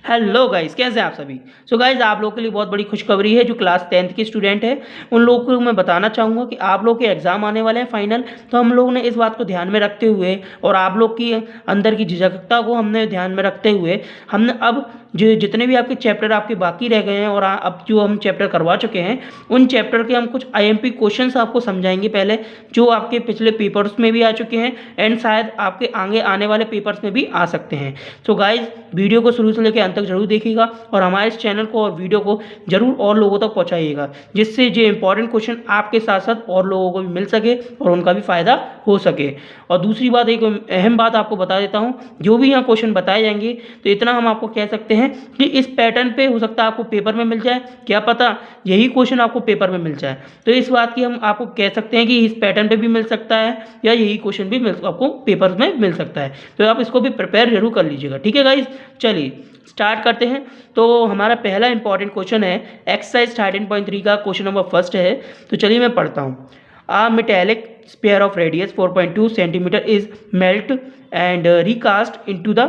Hello guys, कैसे हैं आप सभी। गाइस, आप लोगों के लिए बहुत बड़ी खुशखबरी है। जो क्लास 10th के स्टूडेंट हैं उन लोगों को मैं बताना चाहूँगा कि आप लोग के एग्ज़ाम आने वाले हैं फाइनल। तो हम लोगों ने इस बात को ध्यान में रखते हुए और आप लोग की अंदर की झिझकता को हमने ध्यान में रखते हुए हमने अब जो जितने भी आपके चैप्टर आपके बाकी रह गए हैं और अब जो हम चैप्टर करवा चुके हैं उन चैप्टर के हम कुछ आईएमपी क्वेश्चंस आपको समझाएंगे पहले, जो आपके पिछले पेपर्स में भी आ चुके हैं एंड शायद आपके आगे आने वाले पेपर्स में भी आ सकते हैं। गाइज, वीडियो को शुरू से लेकर अंत तक जरूर देखिएगा और हमारे इस चैनल को और वीडियो को जरूर और लोगों तक पहुंचाइएगा, जिससे जो इंपॉर्टेंट क्वेश्चन आपके साथ साथ और लोगों को भी मिल सके और उनका भी फायदा हो सके। और दूसरी बात, एक अहम बात आपको बता देता हूं, जो भी यहाँ क्वेश्चन बताए जाएंगे तो इतना हम आपको कह सकते हैं कि इस पैटर्न पे हो सकता है आपको पेपर में मिल जाए, क्या पता यही क्वेश्चन आपको पेपर में मिल जाए। तो इस बात की हम आपको कह सकते हैं कि इस पैटर्न पे भी मिल सकता है या यही क्वेश्चन भी आपको पेपर में मिल सकता है। तो आप इसको भी प्रिपेयर जरूर कर लीजिएगा, ठीक है गाइज। चलिए स्टार्ट करते हैं। तो हमारा पहला इंपॉर्टेंट क्वेश्चन है एक्सरसाइज 13.3 का क्वेश्चन नंबर फर्स्ट है। तो चलिए मैं पढ़ता हूँ। A metallic sphere of radius 4.2 centimeter is melt and recast into the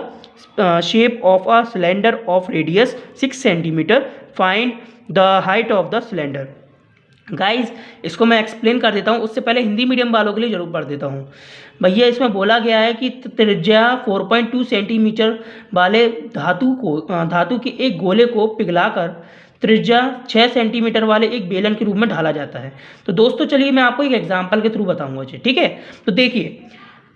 shape of a cylinder of radius 6 centimeter. Find the height of the cylinder. Guys, इसको मैं एक्सप्लेन कर देता हूँ, उससे पहले हिंदी मीडियम वालों के लिए जरूर पढ़ देता हूँ। भैया, इसमें बोला गया है कि त्रिज्या 4.2 सेंटीमीटर वाले धातु के एक गोले को पिघलाकर त्रिज्या 6 सेंटीमीटर वाले एक बेलन के रूप में ढाला जाता है। तो दोस्तों चलिए मैं आपको एक एग्जांपल के थ्रू बताऊंगा, ठीक है। तो देखिए,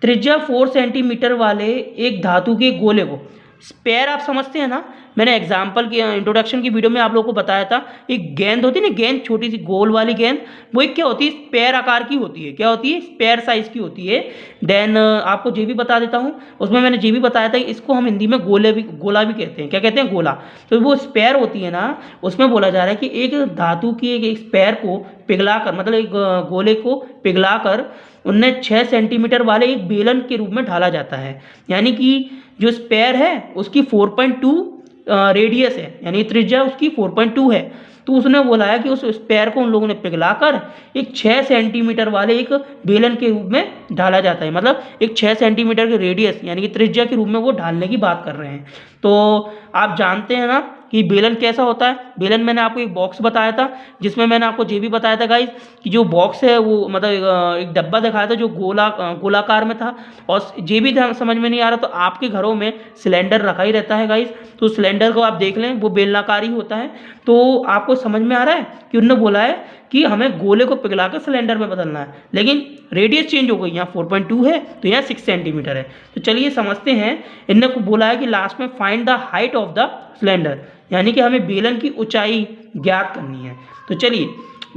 त्रिज्या 4 सेंटीमीटर वाले एक धातु के गोले को, स्पेयर आप समझते हैं ना, मैंने एग्जाम्पल की इंट्रोडक्शन की वीडियो में आप लोगों को बताया था। एक गेंद होती है ना, गेंद छोटी सी गोल वाली गेंद, वो एक क्या होती है, स्पेयर आकार की होती है। क्या होती है? स्पेयर साइज की होती है। देन आपको ये भी बता देता हूँ, उसमें मैंने ये भी बताया था कि इसको हम हिंदी में गोला भी कहते हैं। क्या कहते हैं? गोला। तो वो स्पेयर होती है ना, उसमें बोला जा रहा है कि एक धातु की एक स्पेयर को पिघलाकर, मतलब एक गोले को पिघलाकर उन्हें 6 सेंटीमीटर वाले एक बेलन के रूप में ढाला जाता है। यानी कि जो स्पेयर है उसकी 4.2 रेडियस है, यानी त्रिज्या उसकी 4.2 है। तो उसने बोला है कि उस स्पेयर को उन लोगों ने पिघलाकर एक 6 सेंटीमीटर वाले एक बेलन के रूप में ढाला जाता है। मतलब एक 6 सेंटीमीटर के रेडियस यानी कि त्रिज्या के रूप में वो ढालने की बात कर रहे हैं। तो आप जानते हैं ना कि बेलन कैसा होता है। बेलन मैंने आपको एक बॉक्स बताया था, जिसमें मैंने आपको ये भी बताया था गाइस कि जो बॉक्स है वो मतलब एक डब्बा दिखाया था जो गोलाकार में था। और ये भी समझ में नहीं आ रहा तो आपके घरों में सिलेंडर रखा ही रहता है गाइस, तो सिलेंडर को आप देख लें, वो बेलनाकार ही होता है। तो आपको समझ में आ रहा है कि उन्होंने बोला है कि हमें गोले को पिघला कर सिलेंडर में बदलना है, लेकिन रेडियस चेंज हो गई। यहाँ 4.2 है तो यहाँ 6 सेंटीमीटर है। तो चलिए समझते हैं। इनने को बोला है कि लास्ट में find the height of the cylinder, यानी कि हमें बेलन की ऊंचाई ज्ञात करनी है। तो चलिए,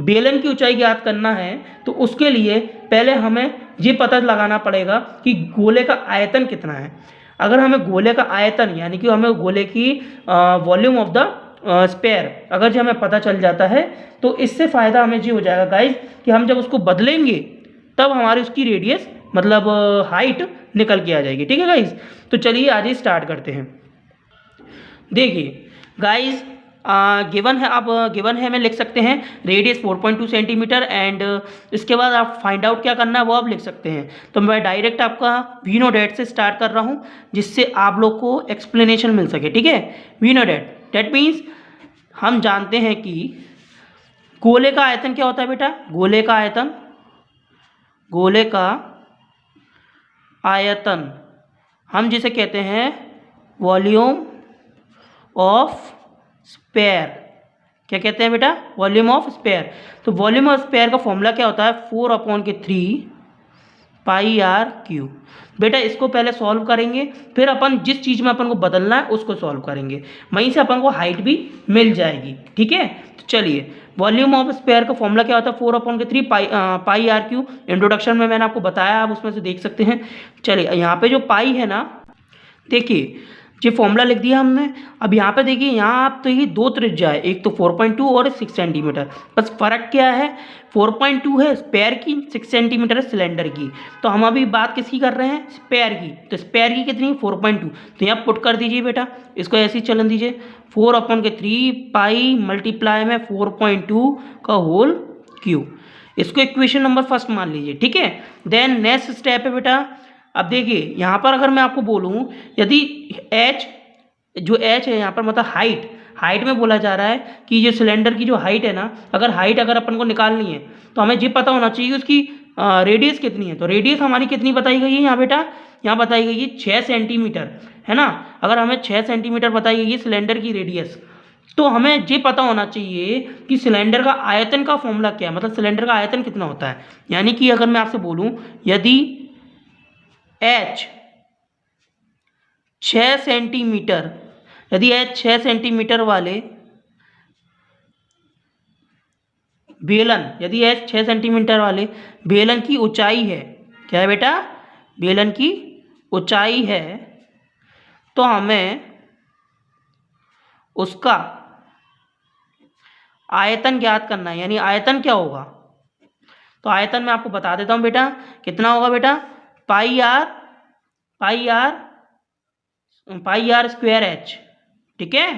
बेलन की ऊंचाई ज्ञात करना है तो उसके लिए पहले हमें ये पता लगाना पड़ेगा कि गोले का आयतन कितना है। अगर हमें गोले का आयतन यानी कि हमें गोले की वॉल्यूम ऑफ द स्पेयर अगर जो हमें पता चल जाता है तो इससे फ़ायदा हमें ये हो जाएगा गाइज कि हम जब उसको बदलेंगे तब हमारी उसकी रेडियस मतलब हाइट निकल के आ जाएगी, ठीक है गाइज। तो चलिए आज ही स्टार्ट करते हैं। देखिए गाइज, गिवन है, आप गिवन है में लिख सकते हैं रेडियस 4.2 सेंटीमीटर एंड इसके बाद आप फाइंड आउट क्या करना है वो आप लिख सकते हैं। तो मैं डायरेक्ट आपका वी नो डेट से स्टार्ट कर रहा हूँ, जिससे आप लोग को एक्सप्लेनेशन मिल सके, ठीक है। We know debt, debt means हम जानते हैं कि गोले का आयतन क्या होता है बेटा। गोले का आयतन, गोले का आयतन हम जिसे कहते हैं वॉल्यूम ऑफ स्पेयर। क्या कहते हैं बेटा? Volume of sphere. तो वॉल्यूम ऑफ स्पेयर का फॉर्मूला क्या होता है? 4/3 पाई आर क्यू। बेटा इसको पहले सॉल्व करेंगे, फिर अपन जिस चीज़ में अपन को बदलना है उसको सॉल्व करेंगे, वहीं से अपन को हाइट भी मिल जाएगी, ठीक है। तो चलिए, वॉल्यूम ऑफ स्पेयर का फॉर्मूला क्या होता है? 4/3 पाई आर क्यू। इंट्रोडक्शन में मैंने आपको बताया, आप उसमें से देख सकते हैं। चलिए, यहाँ पे जो पाई है ना, देखिए ये फॉर्मूला लिख दिया हमने। अब यहाँ पे देखिए, यहाँ आप तो ये दो त्रिज्या है, एक तो 4.2 और 6 सेंटीमीटर। बस फर्क क्या है? 4.2 है स्पेयर की, 6 सेंटीमीटर है सिलेंडर की। तो हम अभी बात किसकी कर रहे हैं? स्पेयर की। तो स्पेयर की कितनी? 4.2। तो यहाँ पुट कर दीजिए बेटा, इसको ऐसे ही चलन दीजिए। 4/3 पाई मल्टीप्लाई में 4.2 का होल क्यू। इसको इक्वेशन नंबर फर्स्ट मान लीजिए, ठीक है। देन नेक्स्ट स्टेप है बेटा, अब देखिए यहाँ पर अगर मैं आपको बोलूँ यदि h जो एच है यहाँ पर मतलब हाइट, हाइट में बोला जा रहा है कि जो सिलेंडर की जो हाइट है ना, अगर हाइट अगर अपन को निकालनी है तो हमें ये पता होना चाहिए उसकी रेडियस कितनी है। तो रेडियस हमारी कितनी बताई गई है यहाँ बेटा, यहाँ बताई गई है 6 सेंटीमीटर, है ना। अगर हमें 6 सेंटीमीटर बताई गई है सिलेंडर की रेडियस, तो हमें ये पता होना चाहिए कि सिलेंडर का आयतन का फॉर्मूला क्या है, मतलब सिलेंडर का आयतन कितना होता है। यानी कि अगर मैं आपसे बोलूँ यदि एच 6 सेंटीमीटर, यदि एच 6 सेंटीमीटर वाले बेलन, यदि एच 6 सेंटीमीटर वाले बेलन की ऊंचाई है, क्या है बेटा, बेलन की ऊंचाई है, तो हमें उसका आयतन ज्ञात करना है। यानी आयतन क्या होगा, तो आयतन मैं आपको बता देता हूँ बेटा, कितना होगा बेटा, pi R, pi R, pi R square H, ठीक है।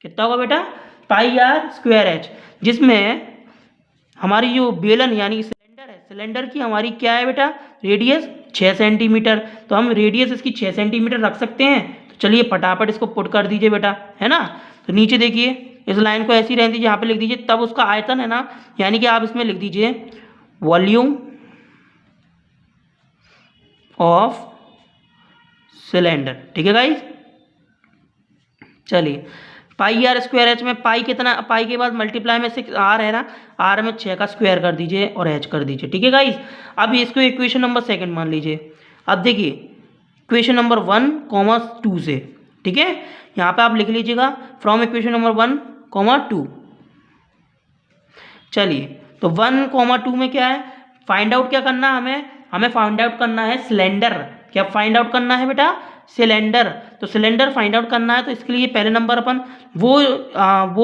कितना होगा बेटा, पाई आर स्क्वायर एच, जिसमें हमारी जो बेलन यानी कि सिलेंडर है, सिलेंडर की हमारी क्या है बेटा, रेडियस 6 सेंटीमीटर। तो हम रेडियस इसकी 6 सेंटीमीटर रख सकते हैं। तो चलिए फटाफट इसको पुट कर दीजिए बेटा, है ना। तो नीचे देखिए इस लाइन को ऐसी रहने दीजिए, यहाँ पे लिख दीजिए, तब उसका आयतन है ना, यानी कि आप इसमें लिख दीजिए वॉल्यूम ऑफ सिलेंडर, ठीक है गाइज। चलिए पाई आर स्क्वायर एच में पाई कितना, पाई के बाद मल्टीप्लाई में 6 आर है ना, आर में 6 का स्क्वायर कर दीजिए और एच कर दीजिए, ठीक है गाइज। अब इसको इक्वेशन नंबर 2 मान लीजिए। अब देखिए इक्वेशन नंबर 1,2 से, ठीक है, यहाँ पे आप लिख लीजिएगा फ्रॉम इक्वेशन नंबर 1,2। चलिए तो 1,2 में क्या है, फाइंड आउट क्या करना है हमें, हमें फाइंड आउट करना है सिलेंडर। क्या फाइंड आउट करना है बेटा, सिलेंडर। तो सिलेंडर फाइंड आउट करना है, तो इसके लिए पहले नंबर अपन वो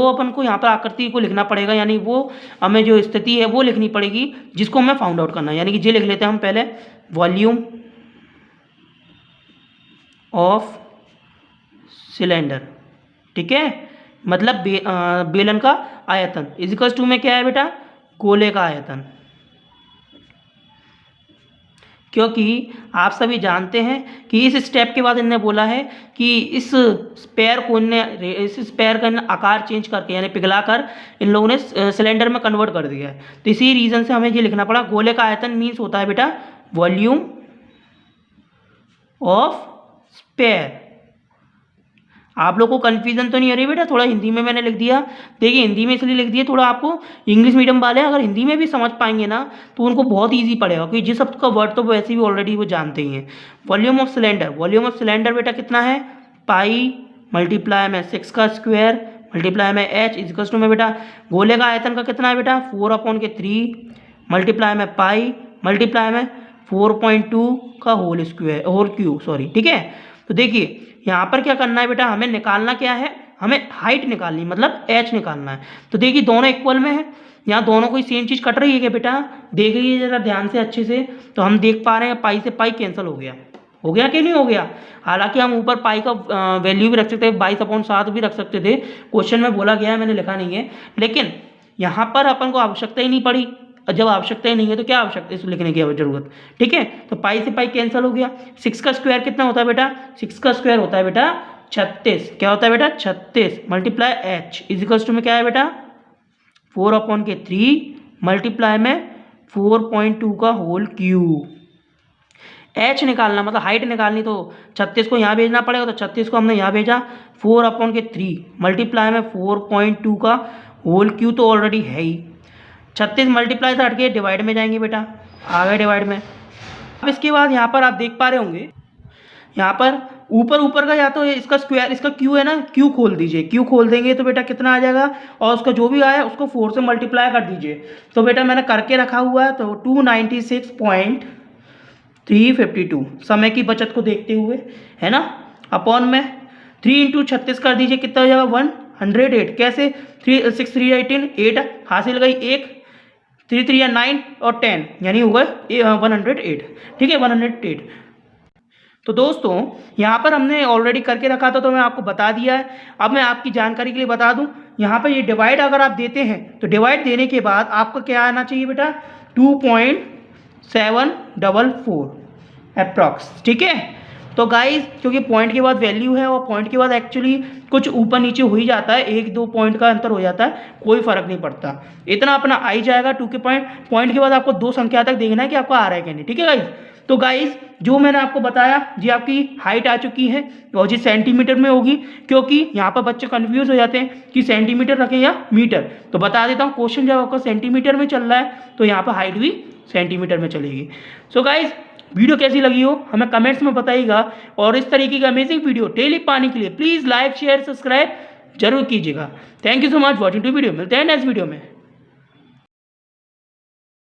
अपन को यहाँ पर आकृति को लिखना पड़ेगा, यानी वो हमें जो स्थिति है वो लिखनी पड़ेगी जिसको हमें फाइंड आउट करना है। यानी कि ये लिख लेते हैं हम पहले, वॉल्यूम ऑफ सिलेंडर, ठीक है, मतलब बेलन का आयतन इजिकल्स टू में क्या है बेटा, गोले का आयतन। क्योंकि आप सभी जानते हैं कि इस स्टेप के बाद इन्होंने बोला है कि इस स्पेयर को इस स्पेयर का आकार चेंज करके यानी पिघला कर इन लोगों ने सिलेंडर में कन्वर्ट कर दिया है। तो इसी रीज़न से हमें ये लिखना पड़ा, गोले का आयतन मीन्स होता है बेटा वॉल्यूम ऑफ स्पेयर। आप लोग को कन्फ्यूजन तो नहीं हो रही बेटा, थोड़ा हिंदी में मैंने लिख दिया। देखिए हिंदी में इसलिए लिख दिया, थोड़ा आपको इंग्लिश मीडियम वाले अगर हिंदी में भी समझ पाएंगे ना तो उनको बहुत इजी पड़ेगा, क्योंकि जिस शब्द का वर्ड तो वैसे भी ऑलरेडी वो जानते ही हैं। Volume of cylinder, volume of cylinder बेटा कितना है, पाई मल्टीप्लाई में 6 का स्क्वायर मल्टीप्लाई में एच इजिकल्स टू में बेटा गोले का आयतन का कितना है बेटा 4/3 मल्टीप्लाई में पाई मल्टीप्लाई में 4.2 का whole square whole cube, sorry, ठीक है। तो देखिए यहाँ पर क्या करना है बेटा, हमें निकालना क्या है, हमें हाइट निकालनी, मतलब एच निकालना है। तो देखिए दोनों इक्वल में है, यहाँ दोनों कोई सेम चीज़ कट रही है क्या बेटा, देख लीजिए जरा ध्यान से अच्छे से। तो हम देख पा रहे हैं पाई से पाई कैंसिल हो गया कि नहीं हो गया। हालांकि हम ऊपर पाई का वैल्यू भी रख सकते थे, 22/7 भी रख सकते थे, क्वेश्चन में बोला गया है, मैंने लिखा नहीं है। लेकिन यहाँ पर अपन को आवश्यकता ही नहीं पड़ी, जब आवश्यकता ही नहीं है तो क्या आवश्यकता इसको लिखने की जरूरत, ठीक है। तो पाई से पाई कैंसिल हो गया। 6 का स्क्वायर कितना होता है बेटा, 6 का स्क्वायर होता है बेटा 36, क्या होता है बेटा 36 मल्टीप्लाई एच इजिकल्स टू में क्या है बेटा 4/3 मल्टीप्लाई में 4.2 का होल क्यूब। एच निकालना मतलब हाइट निकालनी, तो 36 को यहाँ भेजना पड़ेगा, तो 36 को हमने यहाँ भेजा 4/3 मल्टीप्लाई में 4.2 का होल क्यूब, तो ऑलरेडी है ही। 36 मल्टीप्लाई से हट के डिवाइड में जाएंगे बेटा, आ गए डिवाइड में। अब इसके बाद यहाँ पर आप देख पा रहे होंगे, यहाँ पर ऊपर का या तो इसका स्क्वायर, इसका क्यू है ना, क्यू खोल दीजिए, क्यू खोल देंगे तो बेटा कितना आ जाएगा, और उसका जो भी आया उसको 4 से मल्टीप्लाई कर दीजिए। तो बेटा मैंने करके रखा हुआ है, तो 296.352 समय की बचत को देखते हुए, है ना, अपॉन में 3 × 36 कर दीजिए, कितना हो जाएगा 108। कैसे 3 6 3 18 8 हासिल गई, 1 3 3 या 9 और 10 यानी हो गए 108, ठीक है 108। तो दोस्तों यहाँ पर हमने ऑलरेडी करके रखा था, तो मैं आपको बता दिया है। अब मैं आपकी जानकारी के लिए बता दूं, यहाँ पर ये डिवाइड अगर आप देते हैं तो डिवाइड देने के बाद आपको क्या आना चाहिए बेटा 2.744 अप्रॉक्स, ठीक है। तो गाइस क्योंकि पॉइंट के बाद वैल्यू है और पॉइंट के बाद एक्चुअली कुछ ऊपर नीचे हो ही जाता है, 1-2 पॉइंट का अंतर हो जाता है, कोई फर्क नहीं पड़ता। इतना अपना आ ही जाएगा। 2 के पॉइंट के बाद आपको 2 संख्या तक देखना है कि आपको आ रहा है कि नहीं, ठीक है गाइस। तो गाइस जो मैंने आपको बताया जी आपकी हाइट आ चुकी है और जी सेंटीमीटर में होगी, क्योंकि यहाँ पर बच्चे कंफ्यूज हो जाते हैं कि सेंटीमीटर रखें या मीटर। तो बता देता हूँ, क्वेश्चन जब आपका सेंटीमीटर में चल रहा है तो यहाँ पर हाइट भी सेंटीमीटर में चलेगी। सो गाइस वीडियो कैसी लगी हो हमें कमेंट्स में बताइएगा, और इस तरीके की अमेजिंग वीडियो डेली पाने के लिए प्लीज़ लाइक शेयर सब्सक्राइब जरूर कीजिएगा। Thank you so much watching to video. मिलते हैं नेक्स्ट वीडियो में।